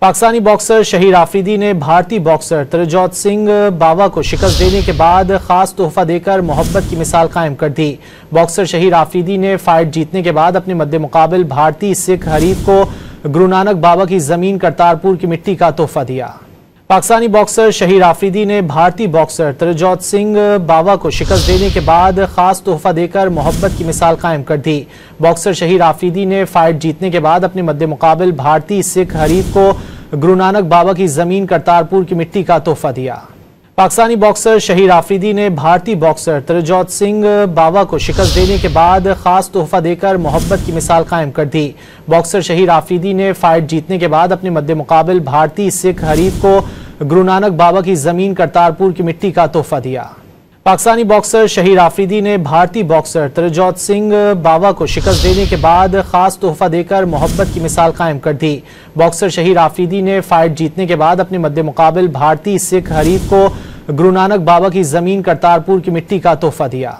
Pakistani boxer Shaheer Afridi ने भारतीय boxer तरजौत Singh बावा को शिकस्त देने के बाद खास तोहफा देकर मोहब्बत की मिसाल कायम कर दी। बॉक्सर शहीर आफरीदी ने फाइट जीतने के बाद अपने मद्दे मुकाबिल भारतीय सिख हरीफ को गुरु नानक बाबा की जमीन करतारपुर की मिट्टी का तोहफा दिया। पाकिस्तानी बॉक्सर शहीर आफरीदी ने भारतीय बॉक्सर तरजौत सिंह बावा को शिकस्त देने के बाद खास तोहफा देकर मोहब्बत की मिसाल कायम कर दी। बॉक्सर शहीर आफरीदी ने फाइट जीतने के बाद अपने मद्दे मुकाबिल भारतीय सिख हरीफ को गुरु नानक बाबा की जमीन करतारपुर की मिट्टी का तोहफा दिया। पाकिस्तानी बॉक्सर शहीर आफरीदी ने भारतीय बॉक्सर तरजौत सिंह बावा को शिकस्त देने के बाद खास तोहफा देकर मोहब्बत की मिसाल कायम कर दी। बॉक्सर शहीर आफरीदी ने फाइट जीतने के बाद अपने मद्दे मुकाबिल भारतीय सिख हरीफ को गुरु नानक बाबा की जमीन करतारपुर की मिट्टी का तोहफा दिया। पाकिस्तानी बॉक्सर शहीर आफरीदी ने भारतीय बॉक्सर तरजौत सिंह बावा को शिकस्त देने के बाद खास तोहफा देकर मोहब्बत की मिसाल कायम कर दी। बॉक्सर शहीर आफरीदी ने फाइट जीतने के बाद अपने मद्दे मुकाबिल भारतीय सिख हरीफ को गुरु नानक बाबा की जमीन करतारपुर की मिट्टी का तोहफा दिया।